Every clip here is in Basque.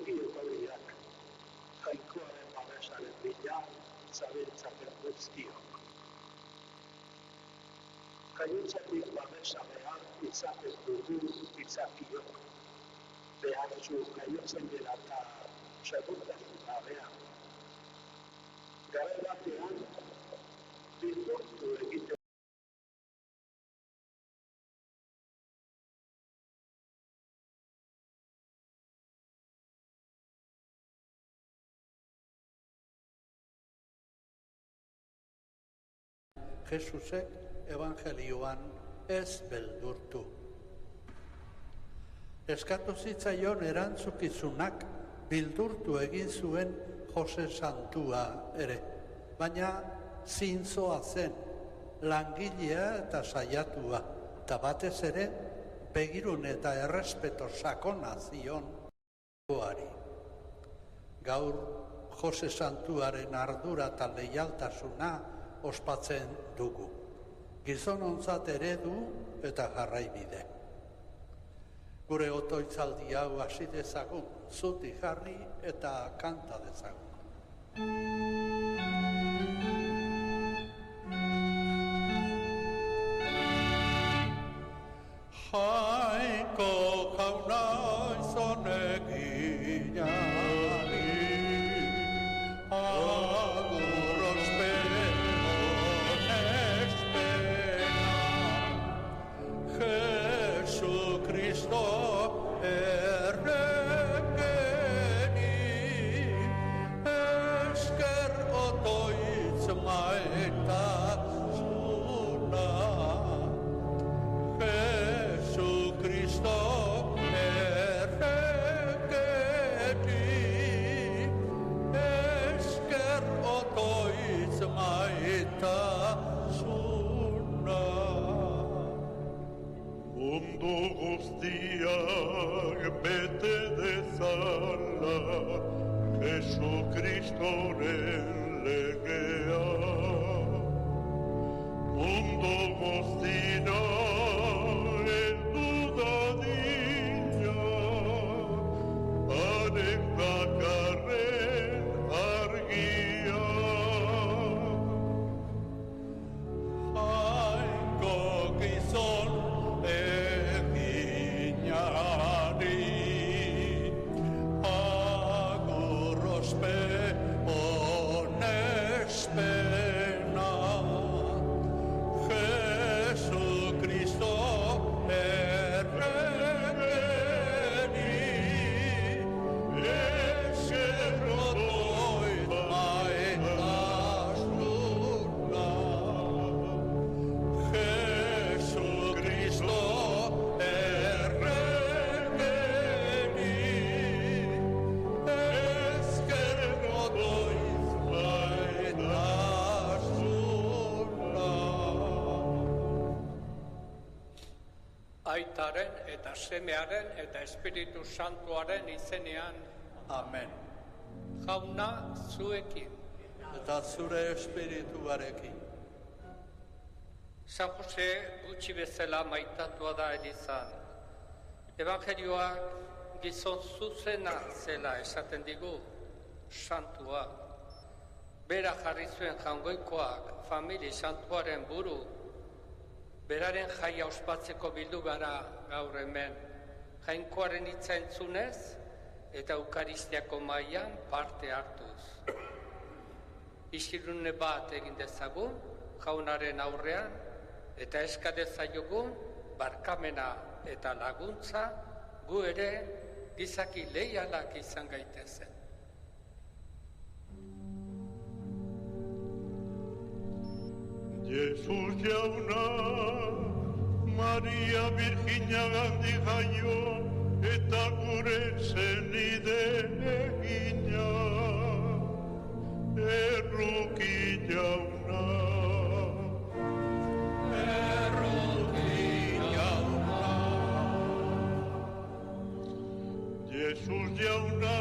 ongi etorriak, Jainkoaren babesaren bila, zabiltzaten guztiok. Jaiotzatik babesa behar izaten dugu izakiok. Behartzu jaiotzen dela eta segurtasun gabean. Garai batean, bildurtu egiten Jesusek evangelioan ez beldurtu. Eskatu zitzaion erantzukizunak bildurtu egin zuen Jose Santua ere, baina zintzoa zen, langilea eta saiatua, eta batez ere begirun eta errespeto sakona zion goari. Gaur Jose Santuaren ardura eta leialtasuna ospatzen dugu. Gizonontzat eredu eta jarraibide. Gure otoitzaldi hau hasi dezagun, zuti jarri eta kanta dezagun. Jainko jauna izan eginari, agur ospena, Jesucristo errekeni, esker otoitz maitasuna. Jesucristo errekeni, esker otoitz maitasuna. Mundu guztiak bete dezala Jesukristoren legea. Mundu guztira heldu dadila haren bakarren argia. Jainko gizon eginari, agur ospe onespena. Jesucristo errekeni, esker otoitz maitasuna. Jesucristo errekeni, esker otoitz maitasuna. Aitaren eta Semearen eta Espiritu Santuaren izenean. Amen. Jauna zuekin. Eta zure espirituarekin. San Jose gutxi bezala maitatua da Elizan. Evangelioak gizon zuzena zela esaten digu, santua. Bera jarri zuen jaungoikoak familia santuaren buru. Beraren jaia ospatzeko bildu gara gaur hemen. Jainkoaren hitza entzunez eta Eukaristiako mahaian parte hartuz. Isilune bat egin dezagun jaunaren aurrean eta eska dezaiogun barkamena eta laguntza gu ere gizaki leialak izan gaitezen. Jesus jauna, Maria Virginia gandik jaio, eta gure zenide egina. Erruki jauna, Jesus jauna,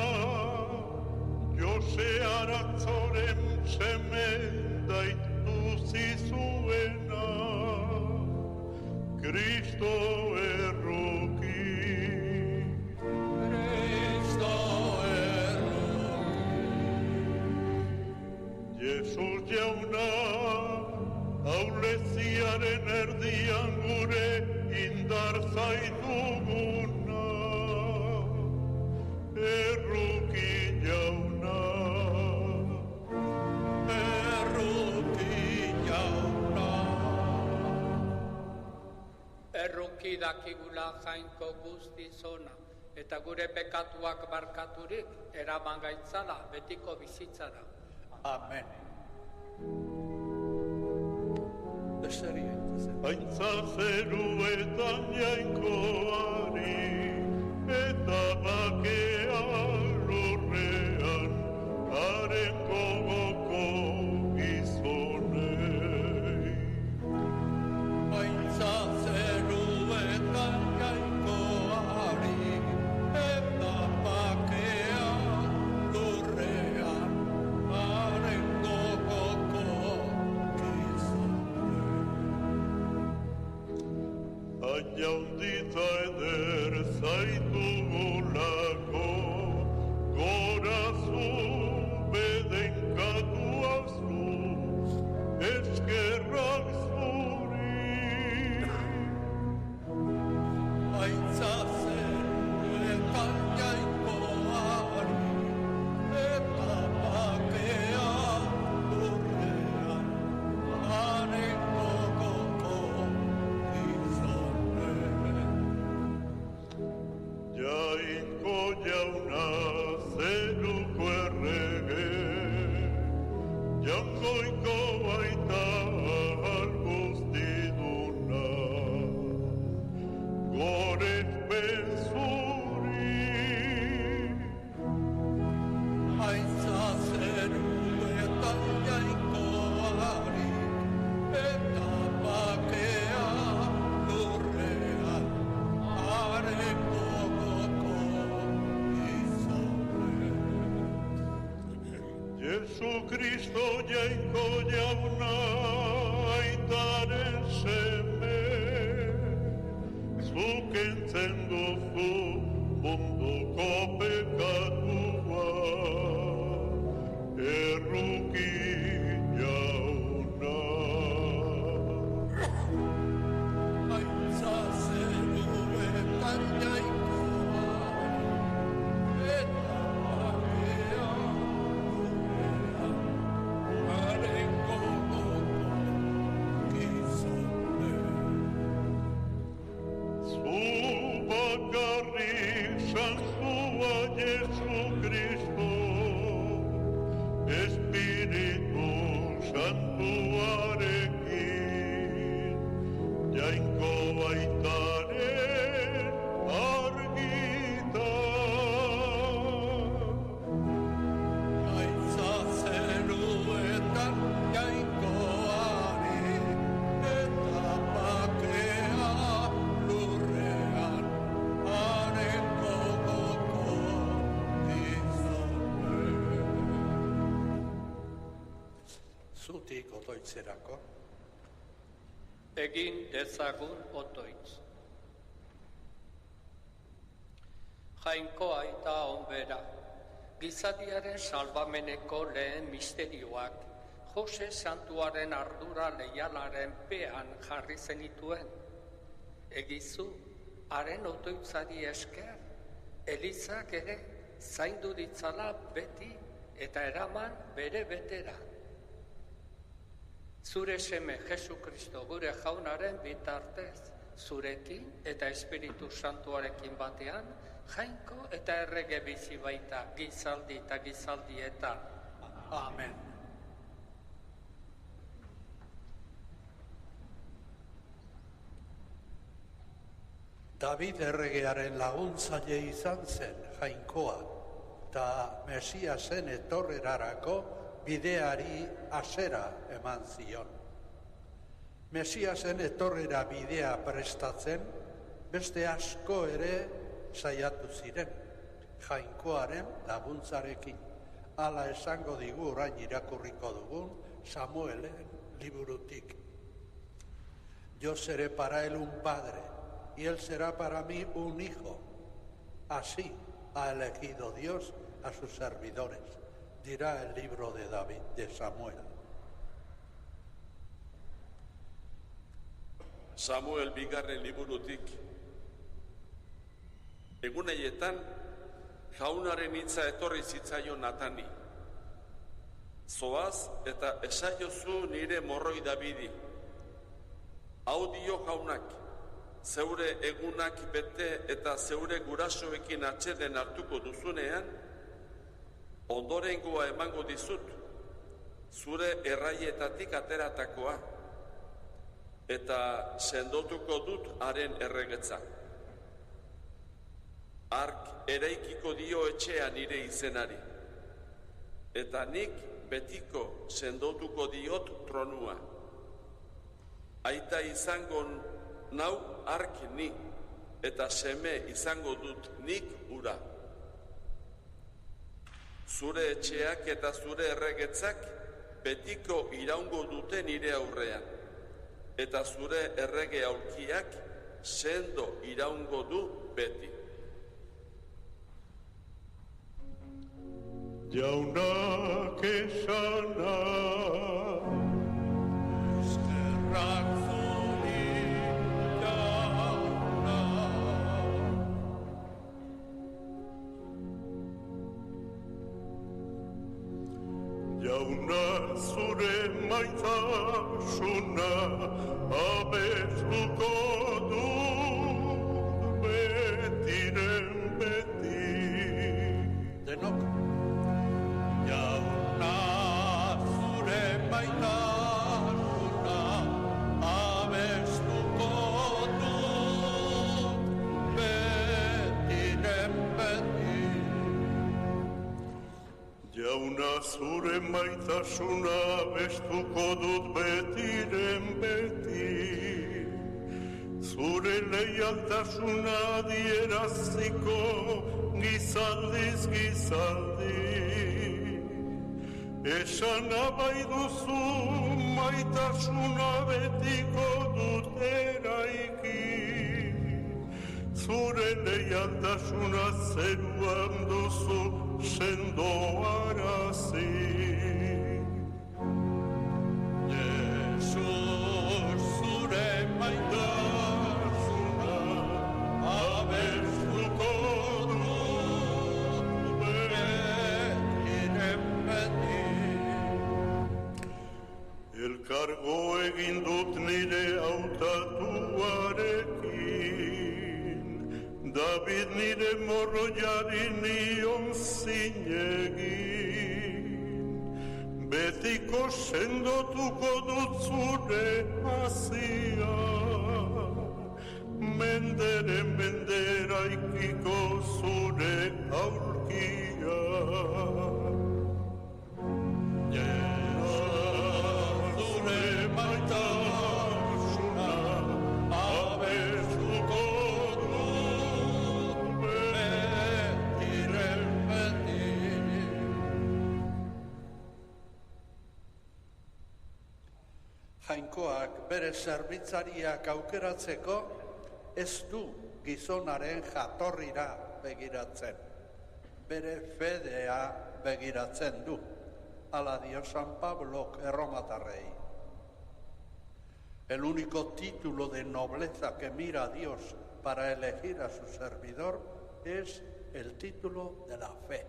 Jose Arantzoren semenda ituzi zuena, Cristo erruki. Cristo jauna, auleziaren erdian gure indar zaituguna. Erruki jauna, Erruki dakigula jainko guztiz ona, eta gure pekatuak barkaturik eraman gaitzala betiko bizitzara. Amen. Eseri gaitezen. Aintza zeruetan jainkoari, eta bakea lurrean, haren gogoko gizonei. Aintza zeruetan jainkoari, eta bakea lurrean, haren gogoko gizonei. Jaunditza eder zaitugulako, gora zu bedenkatu azu, eskerrak zuri. Aintza zeruetan jainkoari, eta bakea lurrean, haren gogoko gizonei. Jainko jauna zeruko errege, jangoiko baita guztiduna, gorespen zuri. Aintza zeruetan jainkoari, eta bakea lurrean, haren gogoko gizonei. Jesu Kristo jainko jauna aitaren seme, zuk entzen duzu munduko pekatua, erruki jauna. Aintza zeruetan jainkoari, eta bakea lurrean, haren gogoko gizonei. Zu bakarrik santua Jesu Kristo, Espiritu Santuarekin, jainko baitaren argita. Aintza zeruetan jainkoari, eta bakea lurrean, haren gogoko gizonei. Zutik otoitzerako. Egin dezagun otoitz. Jainko aita onbera, gizadiaren salbameneko lehen misterioak, Jose Santuaren ardura leialaren pean jarri zenituen. Egizu, haren otoitzari esker, Elizak ere zaindu ditzala beti eta eraman bere betera. Zure seme Jesu Kristo gure jaunaren bitartez, zurekin eta Espiritu Santuarekin batean, jainko eta errege bizi baita gizaldi eta gizaldietan. Amen. David erregearen laguntzaile izan zen jainkoa, eta Mesiasen etorrerarako bideari hasiera eman zion. Mesiasen etorrera bidea prestatzen, beste asko ere saiatu ziren, jainkoaren laguntzarekin. Hala esango digu orain irakurriko dugun Samuelen liburutik. Yo seré para él un padre, y él será para mí un hijo. Así ha elegido Dios a sus servidores, dirá el libro de David, de Samuel. Samuel bigarren liburutik. Egun haietan, jaunaren hitza etorri zitzaion Natani. Zoaz eta esaiozu nire morroi Dabidi. Hau dio jaunak, zeure egunak bete eta zeure gurasoekin atseden hartuko duzunean, ondorengoa emango dizut, zure erraietatik ateratakoa, eta sendotuko dut haren erregetza. Hark eraikiko dio etxea nire izenari, eta nik betiko sendotuko diot tronua. Aita izango nau hark ni, eta seme izango dut nik ura. Zure etxeak eta zure erregetzak betiko iraungo dute nire aurrean, eta zure errege aulkiak sendo iraungo du beti. Jaunak esana, eskerrak zuri jauna. Jauna zure maitasuna abestuko du betiren beti. Denok, jauna zure maitasuna abestuko dut betiren beti. Jauna zure maitasuna abestuko dut betiren beti. Zure leialtasuna adieraziko gizaldiz gizaldi. Esan abai duzu maitasuna betiko dut eraiki. Zure leialtasuna zeruan duzu sendoarazi. Jesus, zure maitasuna abestuko dut betiren beti. Elkargo egin dut nire hautatuarekin, David nire morroiari nion zinegin. Betiko sendotuko dut zure hazia, menderen menderaikiko zure aurkia. Zure maitasuna abestuko dut betiren beti. Jainkoak bere zerbitzariak aukeratzeko ez du gizonaren jatorrira begiratzen, bere fedea begiratzen du. Hala dio San Pablok erromatarrei. El único título de nobleza que mira a Dios para elegir a su servidor es el título de la fe.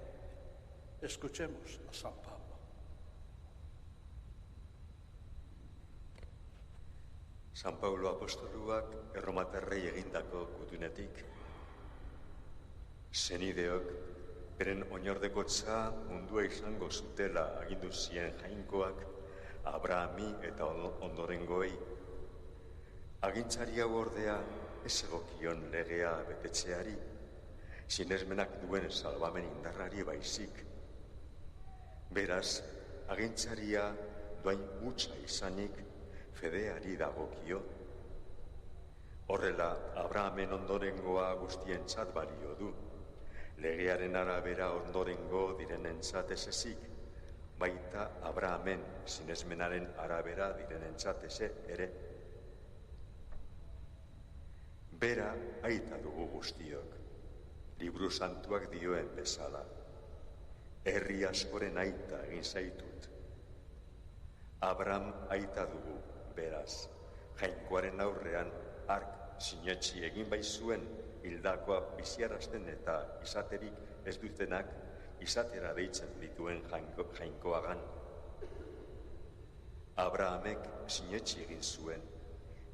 Escuchemos a San Pablo. San Paulo apostoluak erromatarrei egindako gutunetik, senideok beren oinordekotza mundua izango zutela agindu zien jainkoak Abrahami eta ondorengoei. Agintzari hau ordea ez egokion legea betetzeari, sinesmenak duen salbamen indarrari baizik. Beraz, agintzaria doain mutxa izanik fedeari dagokio. Horrela, Abrahamen ondorengoa guztientzat balio du. Legearen arabera ondorengo direnentzat ez ezik, baita Abrahamen sinesmenaren arabera direnentzat ere. Bera aita dugu guztiok, liburu santuak dioen bezala. Herri askoren aita egin zaitut. Abraham aita dugu, beraz, Jainkoaren aurrean hark sinetsi egin baizuen hildakoa biziarazten eta izaterik ez dutenak izatera deitzen dituen jainkoagan. Abrahamek sinetsi egin zuen,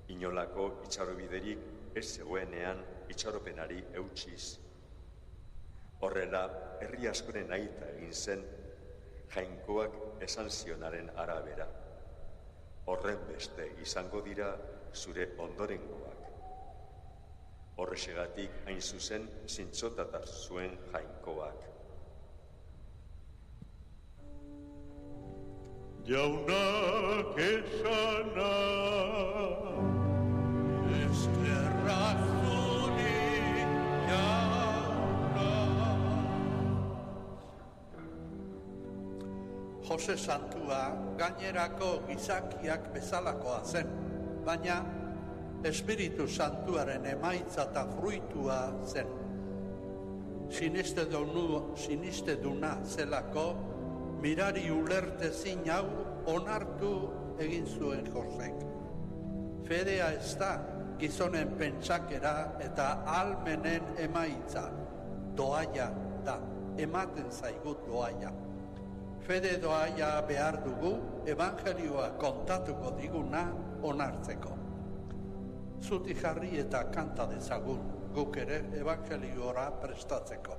inolako itxarobiderik ez zegoenean itxaropenari eutsiz. Horrela, herri askoren aita egin zen, jainkoak esan zionaren arabera. Horren beste izango dira zure ondorengoak. Horrexegatik hain zuzen zintzotatar zuen jainkoak. Jaunak esana Eskerrak zuri, jauna. Jose Santua gainerako gizakiak bezalakoa zen, baina Espiritu Santuaren emaitza eta fruitua zen. Sinisteduna zelako, mirari ulertezin hau onartu egin zuen Josek. Fedea ez da gizonen pentsakera eta ahalmenen emaitza. Doaia da, ematen zaigut doaia. Fede doaia behar dugu, evangelioa kontatuko diguna onartzeko. Zuti jarri eta kanta dezagun, guk ere evangeliora prestatzeko.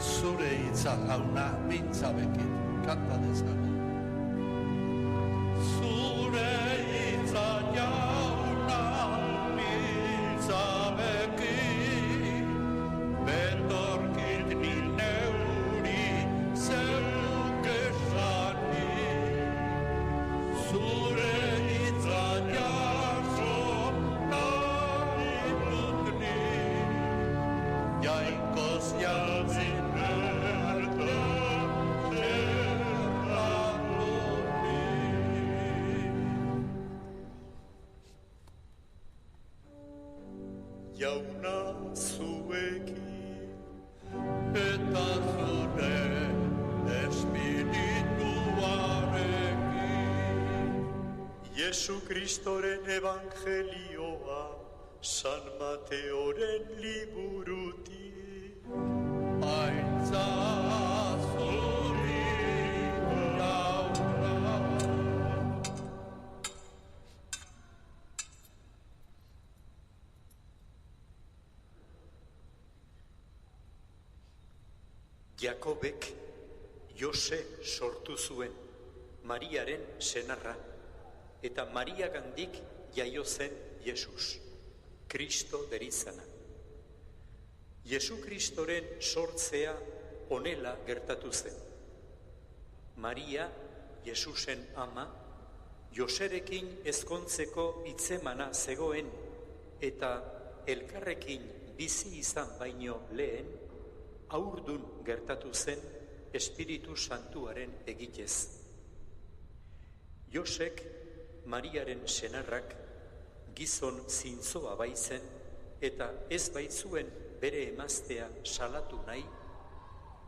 Zure hitza jauna mintza bekit, kanta dezagun. Zure hitza jauna mintza bekit, betorkit ni neuri zeuk esani. Zure hitza jaso nahi dut ni, jainkoz jatzin. Jauna zuekin Eta zure espirituarekin. Jesu Kristoren evangelioa San Mateoren liburutik. Aitza zuri jauna. Jakobek Jose sortu zuen, Mariaren senarra, eta Mariagandik jaio zen Jesus, Kristo derizana. Jesu Kristoren sortzea honela gertatu zen. Maria, Jesusen ama, Joserekin ezkontzeko hitzemana zegoen, eta elkarrekin bizi izan baino lehen, haurdun gertatu zen Espiritu Santuaren egitez. Josek, Mariaren senarrak, gizon zintzoa baitzen eta ez baitzuen bere emaztea salatu nahi,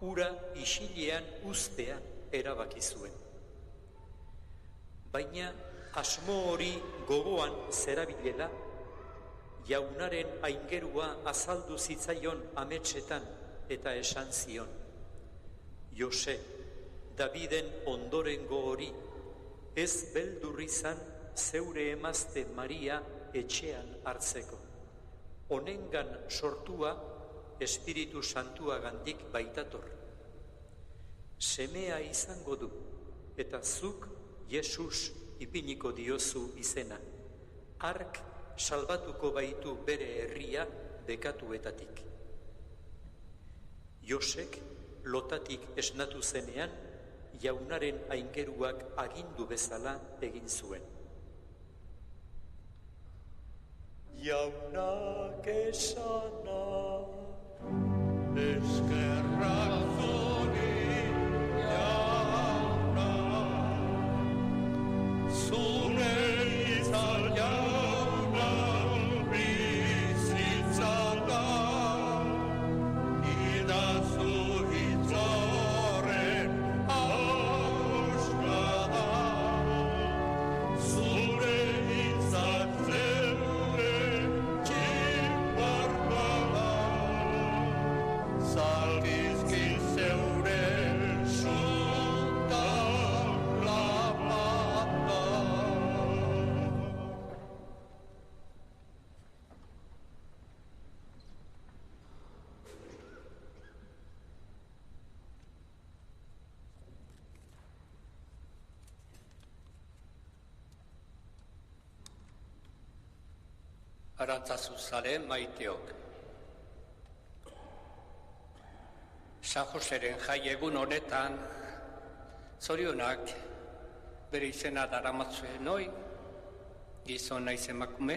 ura isilean uztea erabaki zuen. Baina asmo hori gogoan zerabilela, jaunaren aingerua azaldu zitzaion ametsetan eta esan zion: Jose, Daviden ondorengo hori, ez beldur izan zeure emazte Maria etxean hartzeko. Honengan sortua Espiritu Santuagandik baitator. Semea izango du, eta zuk Jesus ipiniko diozu izena. Hark salbatuko baitu bere herria bekatuetatik. Josek lotatik esnatu zenean, jaunaren aingeruak agindu bezala egin zuen. Jaunak esana eskerrak zuri jauna, zure izan jauna bizitza da, idazu hitzorren hauska da, zure izan zeure txiparra da, zalgizki zeure sunta lapata. Arantzazuzale maiteok. San Joseren jai egun honetan, zorionak bere izena daramatzuen hoi, gizon naiz emakume,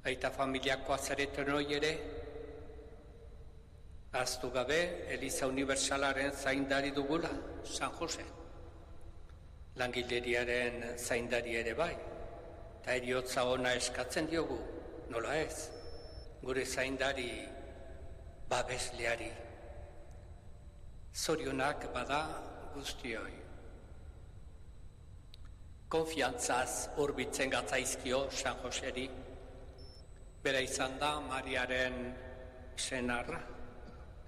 aita familiakoa zareten hoi ere, ahaztu gabe Eliza Unibertsalaren zaindari dugula, San Jose. Langileriaren zaindari ere bai, eta eriotza ona eskatzen diogu, nola ez, gure zaindari babesleari. Zorionak bada guztioi. Konfiantzaz hurbiltzen gatzaizkio San Joseri, bera izan da Mariaren senarra,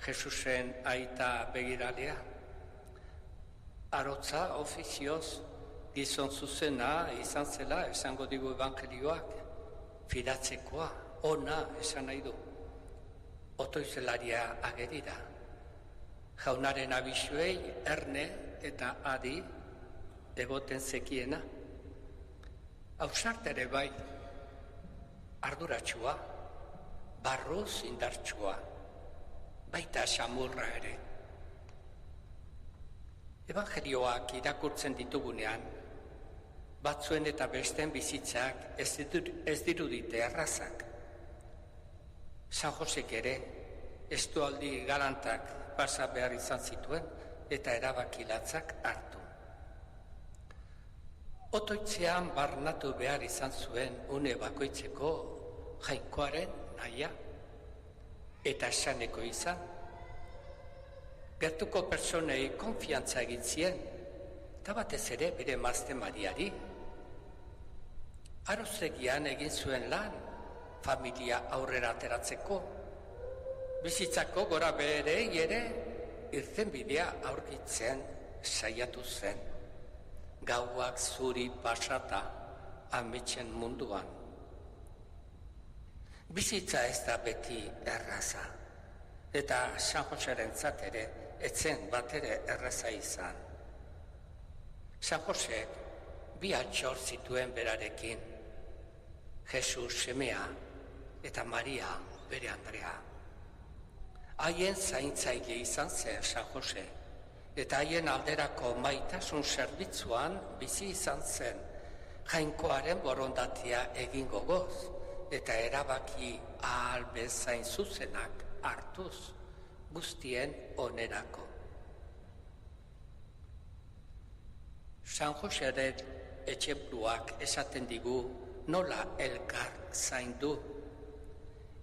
Jesusen aita begiralea. Arotza ofizioz gizon zuzena izan zela esango digu evangelioak, fidatzekoa, ona esan nahi du. Otoizelaria agerira. Jaunaren abisuei erne eta adi egoten zekiena. Ausart ere bai, arduratsua, barruz indartsua, baita samurra ere. Evangelioak irakurtzen ditugunean, batzuen eta besteen bizitzak ez dirudite errazak. San Josek ere, estualdi galantak pasa behar izan zituen eta erabakilatzak hartu. Otoitzean barnatu behar izan zuen une bakoitzeko jainkoaren nahia eta esaneko izan. Gertuko personei konfiantza egin zien, eta batez ere bere emazte Mariari. Arozegian egin zuen lan, familia aurrera ateratzeko. Bizitzako gora beherei ere irtenbidea aurkitzen saiatu zen. Gauak zuri pasata ametsen munduan. Bizitza ez da beti erraza, eta San Joserentzat ere etzen batere erraza izan. San Josek bi altxor zituen berarekin, Jesus semea eta Maria bere Andrea. Haien zaintzaile izan zen San Jose, eta haien alderako maitasun zerbitzuan bizi izan zen, jainkoaren borondatea egin gogoz, eta erabaki ahal bezain zuzenak hartuz, guztien onerako. San Joseren etxempluak esaten digu nola elkar zaindu.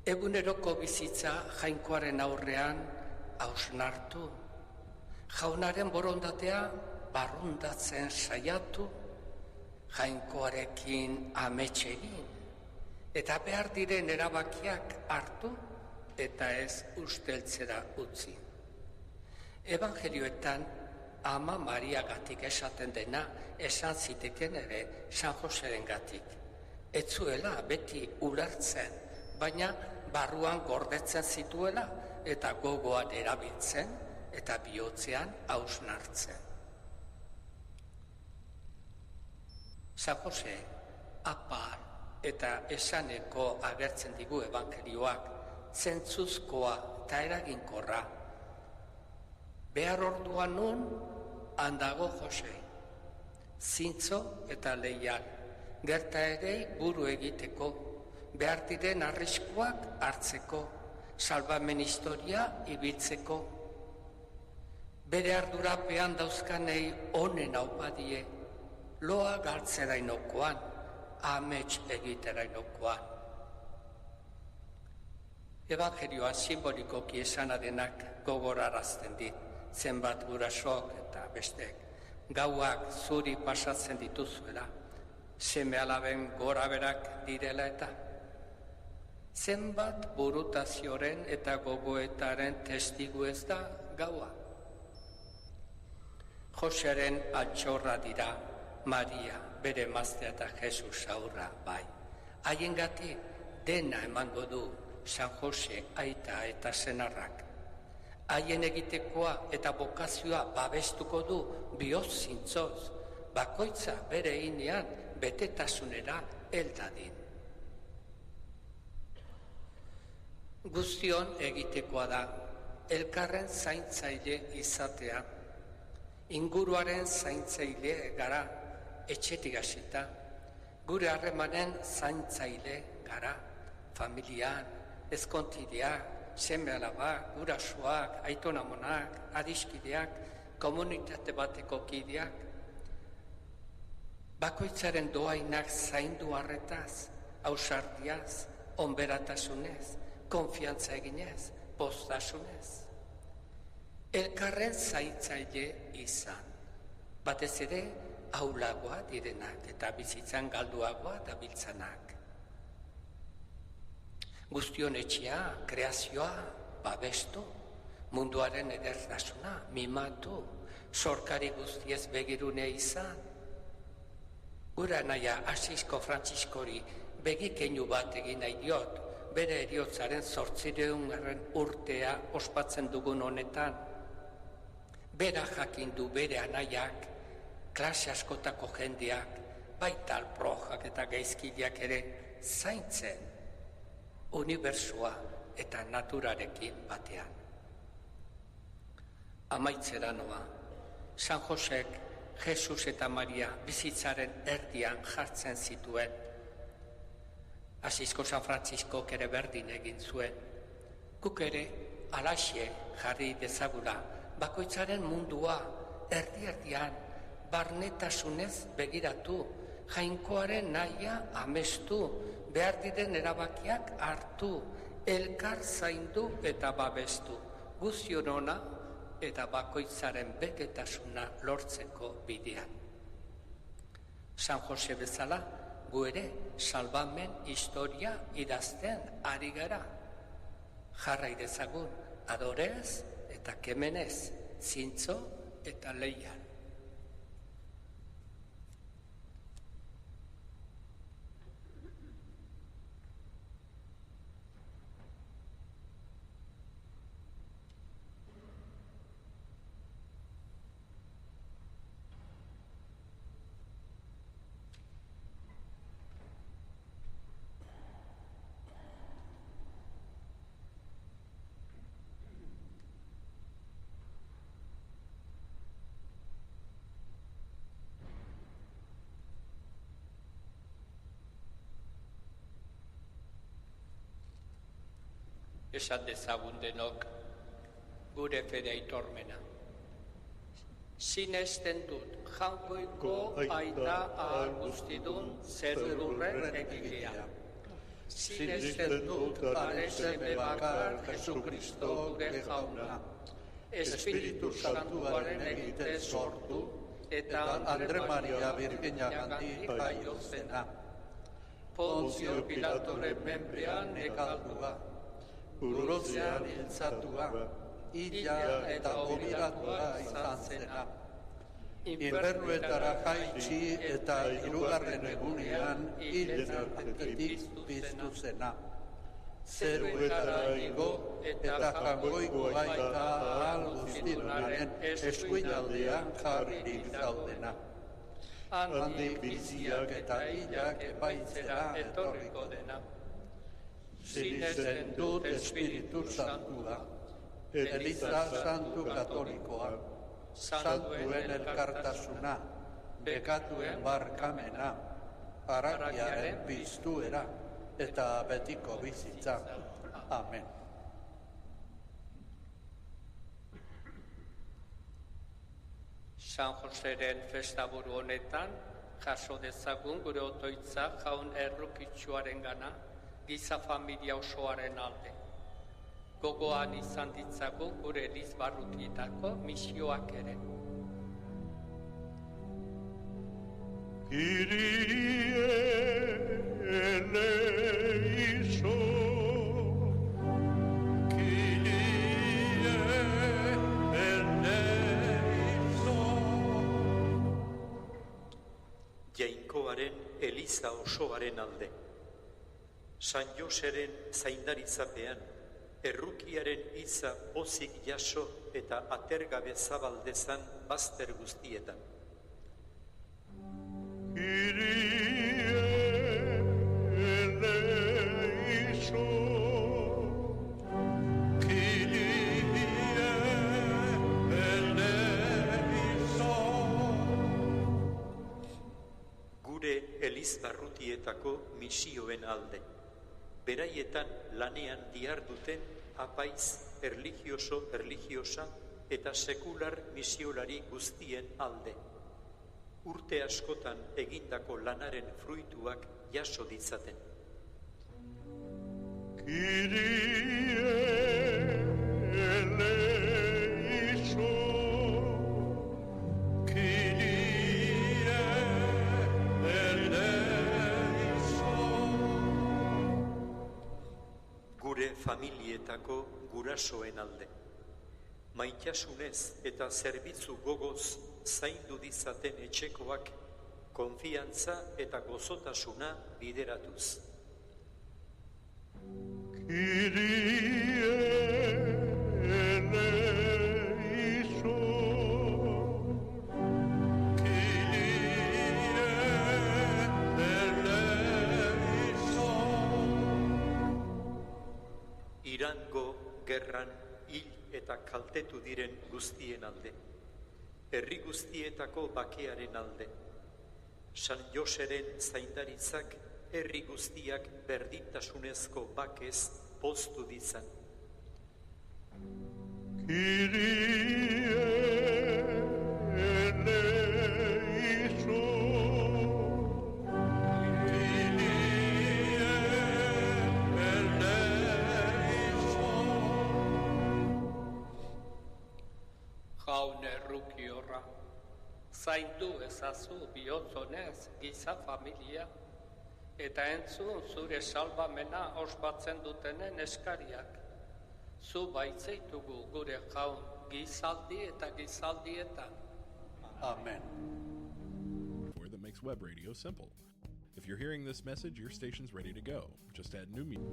Eguneroko bizitza jainkoaren aurrean hausnartu, jaunaren borondatea barrundatzen saiatu, jainkoarekin amets egin, eta behar diren erabakiak hartu, eta ez usteltzera utzi. Evangelioetan Ama Mariagatik esaten dena esan ziteken ere San Joserengatik. Ez zuela beti ulertzen, baina barruan gordetzen zituela eta gogoan erabiltzen eta bihotzean hausnartzen. San Jose apar eta esaneko agertzen digu evangelioak, zentzuzkoa eta eraginkorra. Behar orduan nun, handago Jose, zintzo eta leial, gerta ere buru egiteko, behar diren arriskuak hartzeko, salbamen historia ibiltzeko. Bere ardurapean dauzkanei onen aupadie, loa galtzera inokoan, amets egitera inokoan. Evangelioa simbolikoki esana denak gogorarazten dit, zenbat gurasoak eta bestek, gauak zuri pasatzen dituzuela, seme alaben gora berak direla eta zenbat burutazioren eta gogoetaren testigu ez da gaua. Josearen altxorra dira, Maria, bere emaztea eta Jesus aurra bai. Haiengatik dena emango du San Jose aita eta senarrak. Haien egitekoa eta bokazioa babestuko du bihotz zintzoz, bakoitza bere inean betetasunera heldadin. Guztion egitekoa da, elkarren zaintzaile izatea, inguruaren zaintzaile gara, etxetik hasita, gure harremanen zaintzaile gara, familian, ezkontideak, seme alabak, gurasoak, aitonamonak, adiskideak, komunitate bateko kideak, bakoitzaren doainak zaindu harretaz, ausardiaz, onberatasunez, konfiantza eginez, postasunez. Elkarren zaintzaile izan, batez ere aulagoa direnak eta bizitzan galduagoa dabiltzanak. Guztion etxea, kreazioa, babestu, munduaren edertasuna, mimatu, sorkari guztiez begirune izan. Gura naia Asisko Frantziskori begikeinu bat egin nahi diot, bere heriotzaren 800. urtea ospatzen dugun honetan. Bera jakin du bere anaiak, klase askotako jendeak, baita alprojak eta gaizkileak ere zaintzen, unibertsua eta naturarekin batean. Amaitzera noa, San Josek, Jesus eta Maria bizitzaren erdian jartzen zituen. Asisko San Frantziskok ere berdin egin zuen. Guk ere alaxe jarri dezagula, bakoitzaren mundua erdi-erdian barnetasunez begiratu, jainkoaren nahia amestu, behar diren erabakiak hartu, elkar zaindu eta babestu, guztion ona eta bakoitzaren betetasuna lortzeko bidean. San Jose bezala, gu ere salbamen historia idazten ari gara. Jarrai dezagun adorez eta kemenez, zintzo eta leial. Esan dezagun denok gure fede aitormena. Sinesten dut jaungoiko aita ahal guztidun zerurren egilea. Sinesten dut are seme bakar Jesukristo gure jauna. Espiritu Santuaren egite sortu eta Andre Maria Birginagandik jaio zena. Ponzio Pilatoren menpean ekaldua. Urrotzean hiltzatua, ila eta obiratua izan zena. Infernuetara jaitsi eta 3. egunean hiltzatetik piztu zena. Zeruetara igo eta jangoiko baita ahal guztinaren eskuinaldean jarririk daudena. Handik biziak eta hilak epaitzera etorriko dena. Sinesten dut Espiritu Santua, Eliza Santu Katolikoa, Santuen elkartasuna, bekatuen barkamena, harakiaren piztuera eta betiko bizitza. Amen. San Joseren festaburu honetan, jaso dezagun gure otoitza jaun errukitsuaren gana, giza familia osoaren alde. Gogoan izan ditzagun gure Elizbarrutietako misioak ere. Kyrie eleison, Kyrie eleison. Jainkoaren Eliza osoaren alde. San Joseren zaindaritzapean, errukiaren hitza pozik jaso eta atergabe zabaldezan bazter guztietan. Kyrie eleison, Kyrie eleison. Gure Elizbarrutietako misioen alde. Beraietan lanean diharduten apaiz, erligiosa eta sekular misiolari guztien alde. Urte askotan egindako lanaren fruituak jaso ditzaten. Kyrie eleison, Kyrie eleison. Gure familietako gurasoen alde. Maitasunez eta zerbitzu gogoz zaindu ditzaten etxekoak konfiantza eta gozotasuna bideratuz. Kyrie eleison, Kyrie eleison. Irango gerran hil eta kaltetu diren guztien alde. Herri guztietako bakearen alde. San Joseren zaindaritzak herri guztiak berdintasunezko bakez poztu ditzan. Kyrie eleison, Kyrie eleison. Jaun errukiorra, zaindu ezazu bihotzonez giza familia, eta entzun zure salbamena ospatzen dutenen eskariak. Zu baitzeitugu gure jaun gizaldi eta gizaldietan. Amen. That makes web radio simple. If you're hearing this message, your station's ready to go. Just add new music.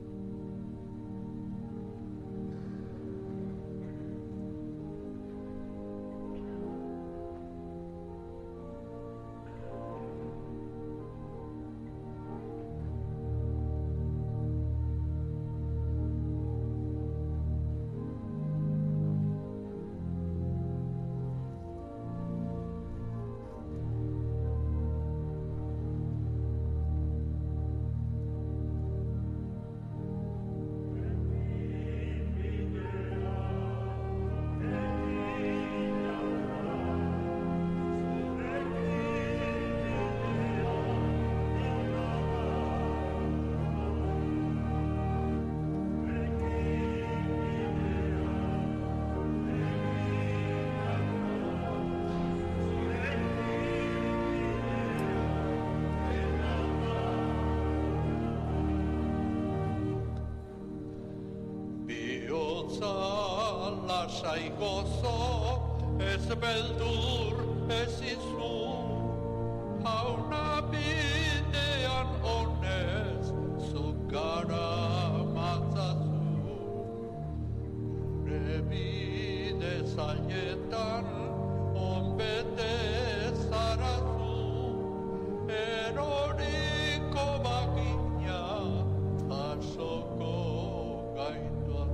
Lasai gozo, ez beldur, ez izu, jauna bidean honez, zukara matzazu. Gure bide zailetan, onbete zarazu, eroriko bagina, jasoko gaituazu.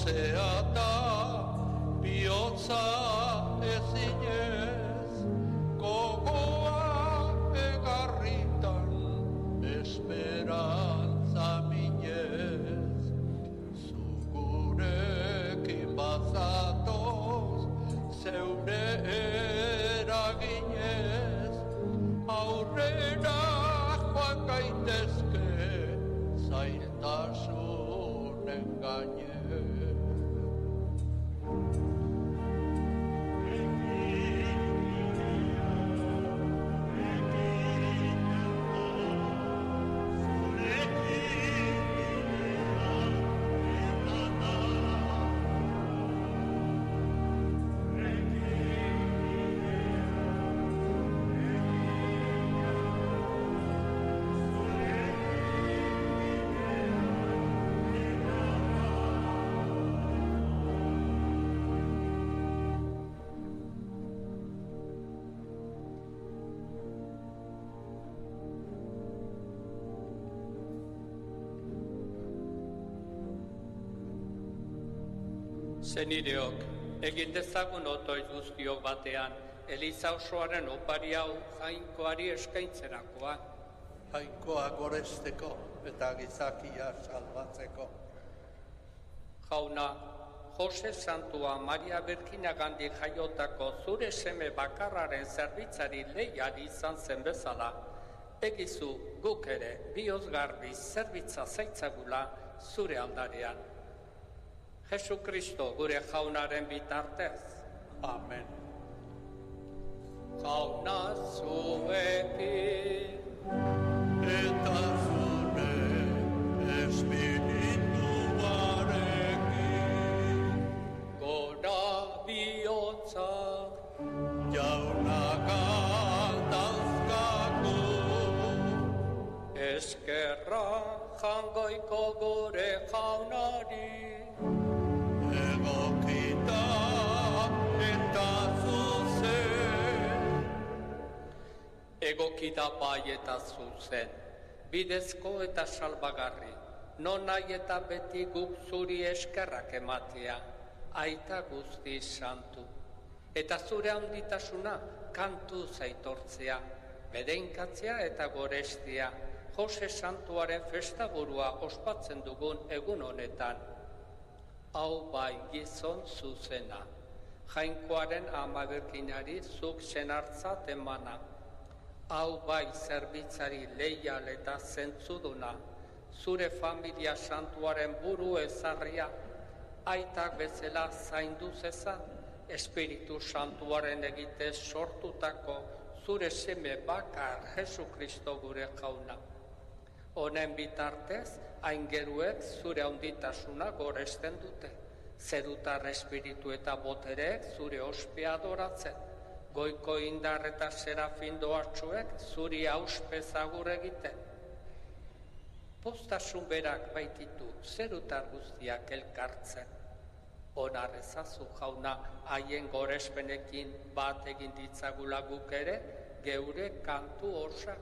luzea da bihotza ezinez, gogoa egarritan esperantza minez, zugurekin bazatoz zeure eraginez, aurrera joan gaitezke zailtasunen gainez. Zenideok, egin dezagun otoiz guztiok batean, Eliza osoaren opari hau Jainkoari eskaintzerakoa. Jainkoa goresteko eta gizakia salbatzeko. Jauna, Jose Santua Maria Birkinagandik jaiotako zure seme bakarraren zerbitzari leiari izan zen bezala, egizu guk ere bihozgarbi zerbitza zaitzagula zure aldarean. Jesu Kristo gure jaunaren bitartez. Amen. Jauna zuekin, Eta zure espirituarekin, gora bihotza, jauna galdazkagu, eskerra jangoiko gure jaunari, egokita eta zuzen. egokida bai eta zuzen, bidezko eta salbagarri, non nahi eta beti guk zuri eskerrak ematea, aita guzti santu. Eta zure handitasuna kantu zaitortzea, bedeinkatzea eta gorestia, Jose Santuaren festaburua ospatzen dugun egun honetan. Hau bai gizon zuzena, Jainkoaren ama Birkinari zuk senartzat emana. Hau bai zerbitzari leial eta zentzuduna, zure familia santuaren buru ezarria, aitak bezala zaindu zezan, Espiritu Santuaren egitez sortutako zure seme bakar Jesu Kristo gure jauna. Honen bitartez, aingeruek zure handitasuna goresten dute, zerutar espiritu eta botereek zure ospea adoratzen, goiko indar eta serafin doatxuek zuri auspezagur egiten. Postasun berak baititu zerutar guztiak elkartzen. Onar ezazu jauna haien gorespenekin bat egin ditzagula guk ere geure kantu osak.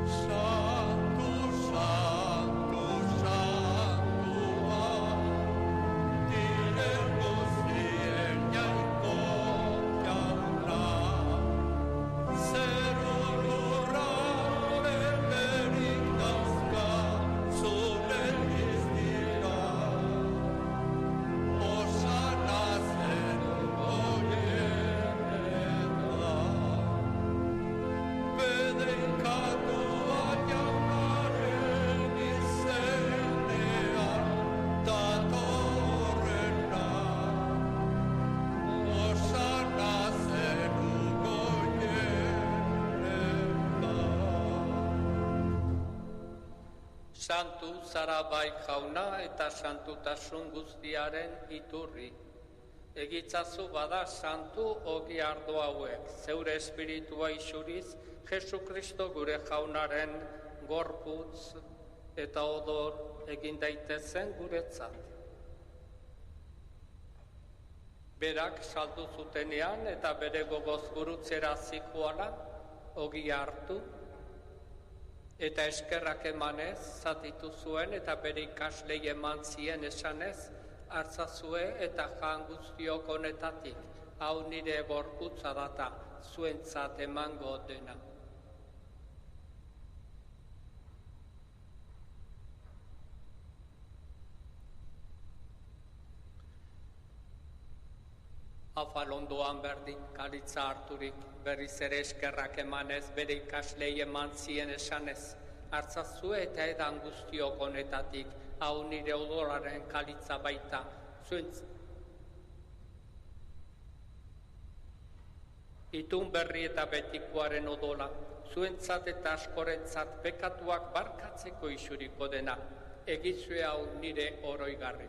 Santu, santu, santua, diren guztien jainko jauna, zerurura berberik dauzka zure diztira, osana zen goienetan. Bedeinkatua jaunaren izenean datorrena, osana zeru goienetan. Santu zara bai jauna eta santutasun guztiaren iturri. Egitzazu bada santu ogi ardo hauek, zeure espiritua isuriz, Jesu Kristo gure jaunaren gorputz eta odor egin daitezen guretzat. Berak saldu zutenean eta bere gogoz gurutzera zikoala, ogi hartu, Eta eskerrak emanez, zatitu zuen eta bere ikaslei eman zien esanez, hartzazue eta jan guztiok honetatik, hau nire gorputza data, zuentzat emango dena. Afalondoan berdin, kalitza harturik, berriz ere eskerrak emanez, bere ikaslei eman zien esanez, hartzazue eta edan guztiok honetatik, hau nire odolaren kalitza baita, Itun berri eta betikoaren odola, zuentzat eta askorentzat pekatuak barkatzeko isuriko dena, egizue hau nire oroigarri.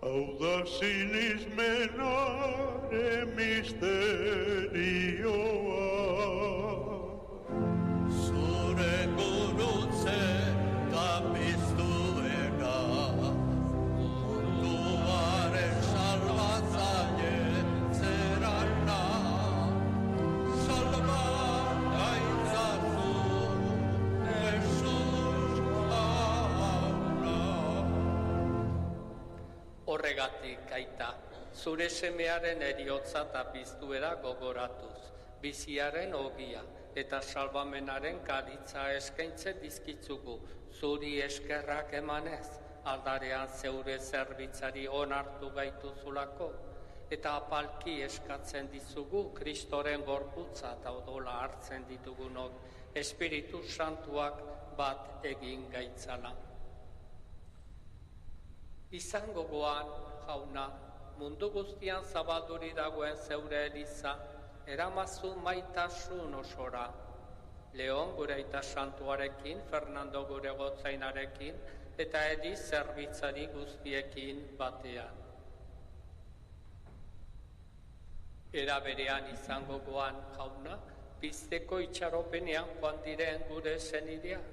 Hau da sinismenaren misterioa, zure gurutze tapiztuena, munduaren salbatzaile zerana, salba gaitzazu, Jesus hauna. Horregatik, aita, zure semearen eriotza eta piztuera gogoratuz, biziaren ogia eta salbamenaren kalitza eskaintzen dizkitzugu, zuri eskerrak emanez, aldarean zeure zerbitzari onartu gaituzulako, eta apalki eskatzen dizugu Kristoren gorputza eta odola hartzen ditugunok, Espiritu Santuak bat egin gaitzala. Izango goan, jauna, mundu guztian zabalduri dagoen zeure eliza, eramazu maitasun osora. Leon gure aita santuarekin, Fernando gure gotzainarekin, eta Edi zerbitzari guztiekin batean. Era berean izango goan, jauna, pizteko itxaropenean joan diren gure zenideak,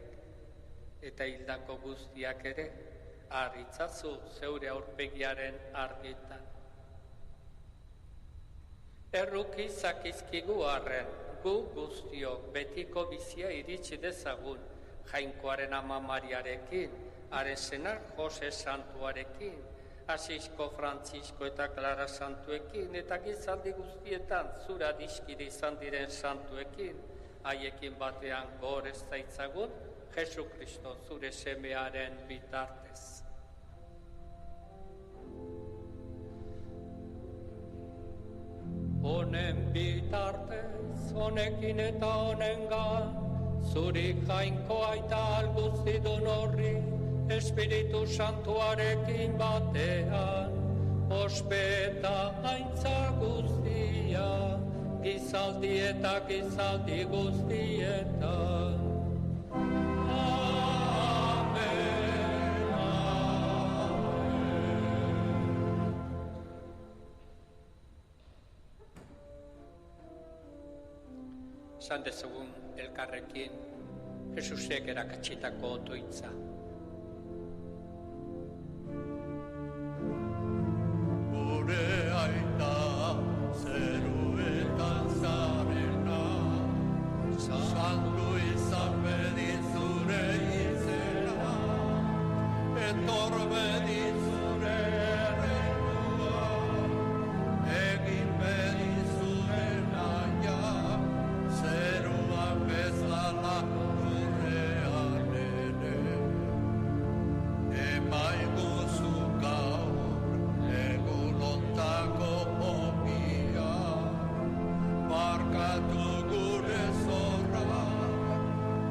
eta hildako guztiak ere, arritzazu zeure aurpegiaren argitan. Erruki zakizkigu arren, gu guztiok betiko bizia iritsi dezagun, Jainkoaren ama Mariarekin, haren senar Jose Santuarekin, Asisko Frantzisko eta Clara Santuekin, eta gizaldi guztietan zura diskide izan diren santuekin, haiekin batean gorez zaitzagun, Jesu Kristo zure semearen bitartez. Honen bitartez, honekin eta honengan, zuri Jainko aita alguzidun horri, Espiritu Santuarekin batean, ospeta aintza guztia, gizaldi eta gizaldi guztietan. Esan dezagun elkarrekin, Jesusek erakatsitako otoitza. Gure aita zeruetan zarena, santu izan bedi zure izena, etor bedi zure errenua, egin bedi zure naia, zeruan bezala lurrean ere. Emaiguzu gaur egunontako ogia, barkatu gure zorra,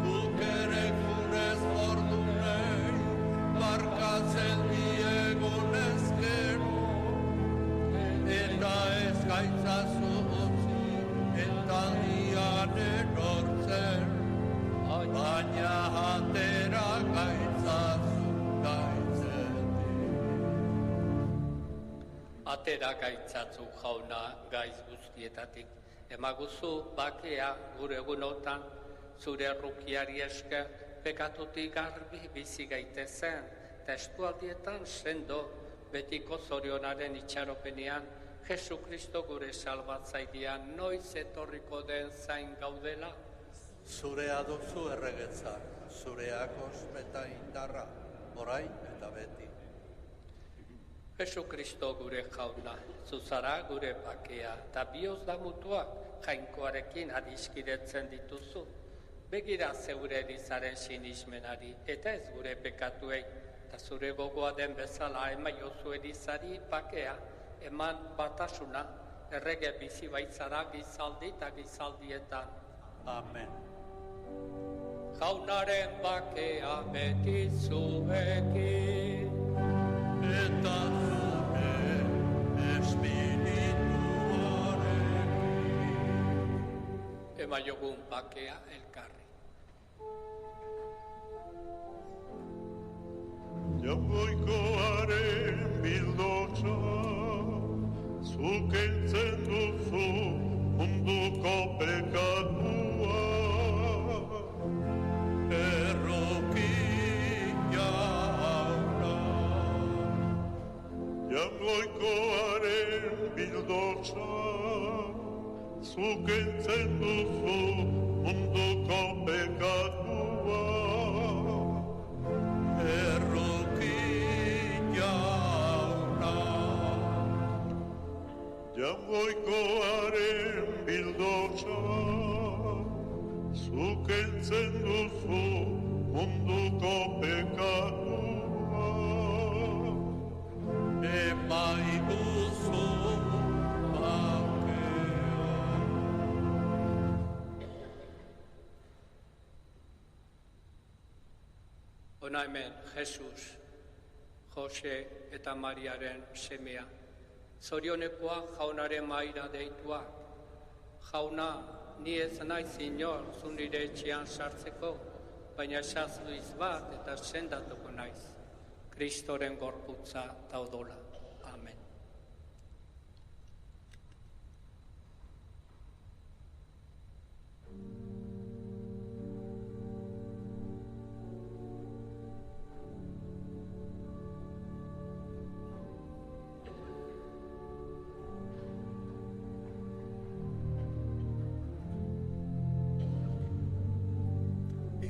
guk ere gure zordunei, barkatzen diegun ezkero, eta ez gaitzazu utzi, eta dian erortzen, baina atera gaitzazu gaitzetik. Atera gaitzatzu jauna gaiz guztietatik, emaguzu bakea gure egunotan, zure errukiari esker, pekatutik garbi bizi gaitezen, eta eskualdietan sendo betiko zorionaren itxaropenean, Jesu Kristo gure salbatzailean noiz etorriko den zain gaudela. Zurea duzu erregetza, zureak ospeta indarra, orain eta beti. Jesu Kristo gure jauna, zuzara gure bakea, eta bihotz damutuak jainkoarekin adiskidetzen dituzu. Begira zeure elizaren sinismenari, eta ez gure pekatuei, eta zure gogoa den bezala emaiozu elizari bakea, eman batasuna, errege bizi baitzara gizaldi eta gizaldietan. Amen. Jaunaren bakea beti zuekin, eta zure espirituarekin. Emaiogun bakea elkarri. Jaungoikoaren bildotxa, zuk entzen duzu munduko pekatua. Erroki jauna, jaungoikoaren bildotxa, zuk entzen duzu munduko pekatua. Jaungoikoaren bildotxa, zuk entzen duzu munduko pekatua. Emaiguzu bakea. Hona hemen, Jesus, Jose eta Mariaren semea. Zorionekoa jaunaren maira deitua. Jauna, ni ez naiz inor zu nire etxean sartzeko, baina esazluiz bat eta sendatuko naiz. Kristoren gorputza eta odola. Amen.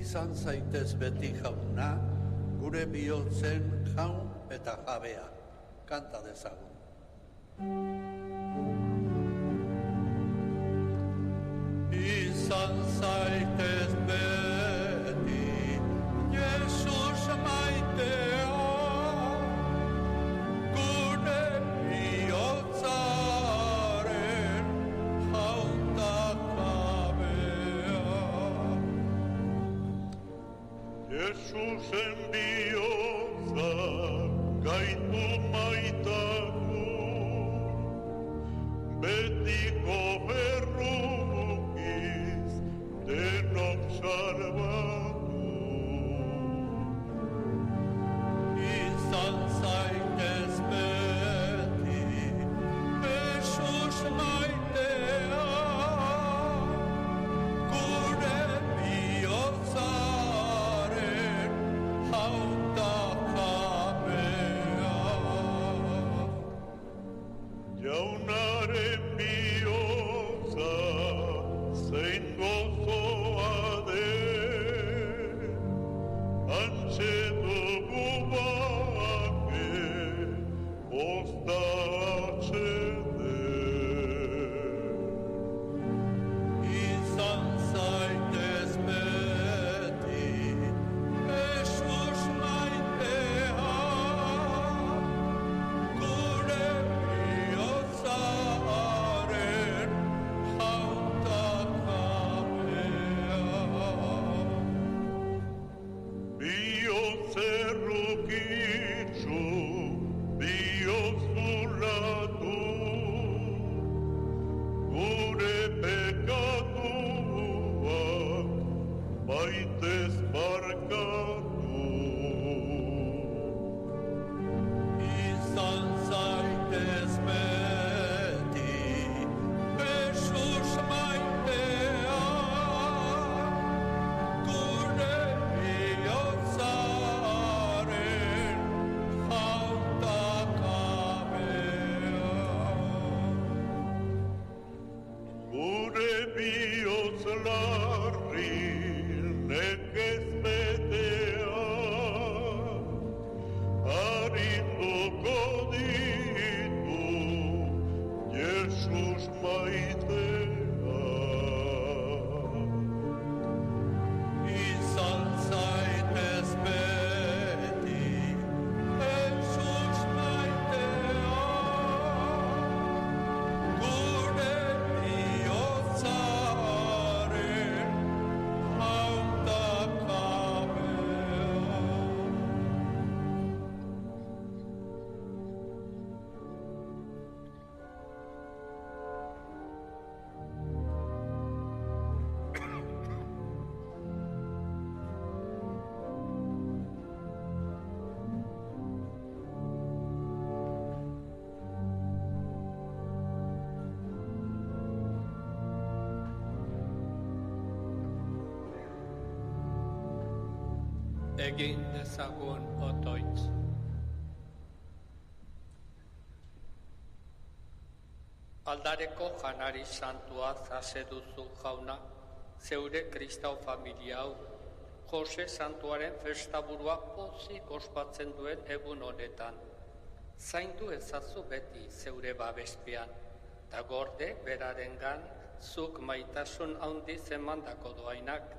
Izan zaitez beti jauna, gure bihotzen jaun eta jabea, kanta dezagun. Izan zaitez beti, Jesus maitea, gure bihotzaren jaun eta jabea. Jesusen bihotza gaitu maitaku, betiko errukiz denok salbatu. Izan zaitez beti, Jesus maitea, gure bihotzaren jaun eta jabea. Jaunaren bihotza zein gozoa den, hantxe dugu bake postatzen. Izan zaitez beti, Jesus maitea, gure bihotzaren belarri nekez betea, arinduko ditu Jesus maitea. Izan zaitez beti, Jesus maitea, gure bihotzaren hautakabea. Egin dezagun otoitz. Aldareko janari santua zase duzu jauna, zeure kristau familia hau, Jose santuaren festaburua pozik ospatzen duen egun honetan. Zaindu ezazu beti zeure babespean, eta gorde berarengan zuk maitasun handiz emandako doainak.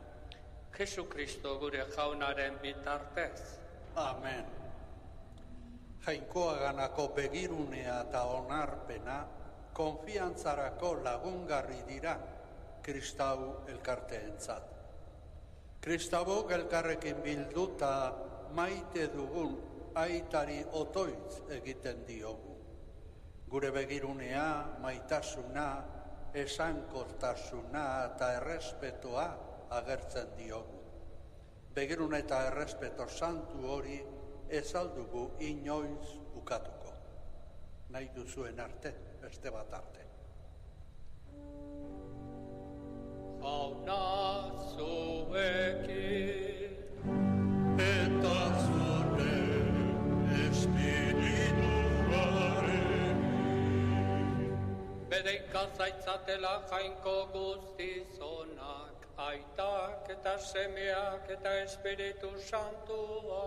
Jesu Kristo gure jaunaren bitartez. Amen. Jainkoaganako begirunea eta onarpena konfiantzarako lagungarri dira kristau elkarteentzat. Kristabok elkarrekin bilduta maite dugun aitari otoitz egiten diogu. Gure begirunea, maitasuna, esankortasuna eta errespetoa agertzen diogu. Begirun eta errespeto santu hori ez aldugu inoiz ukatuko. Nahi duzuen arte, beste bat arte. Jauna zuekin, Eta zure espirituaren bedeika zaitzatela jainko guztizonak, aitak eta semeak eta Espiritu Santua.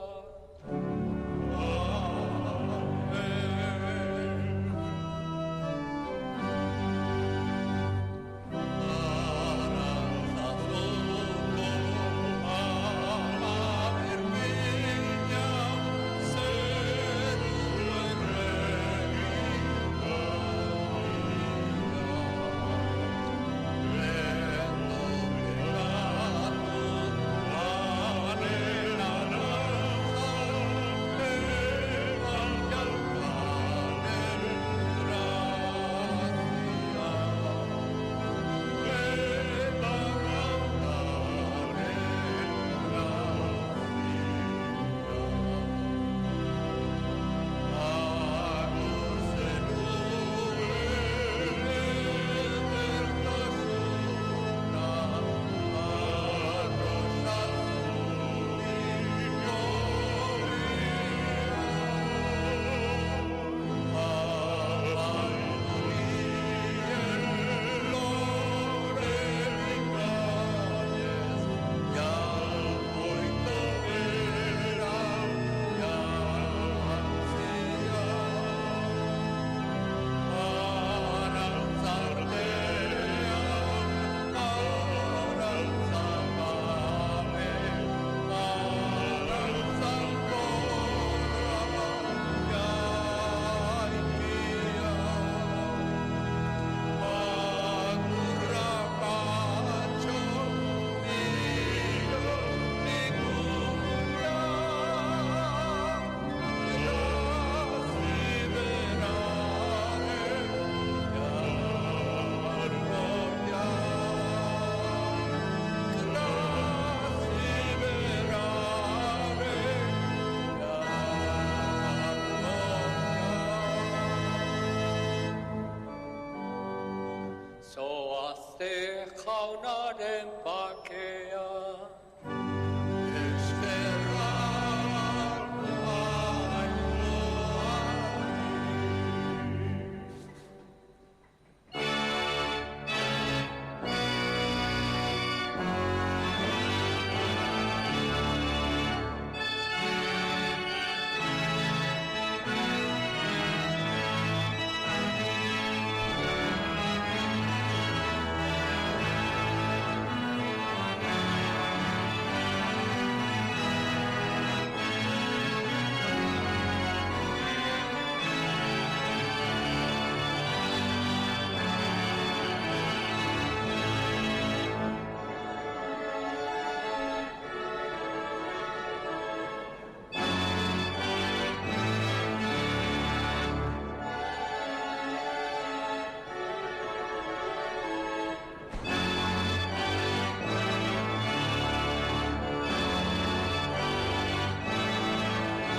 Zoazte jaunaren bakea,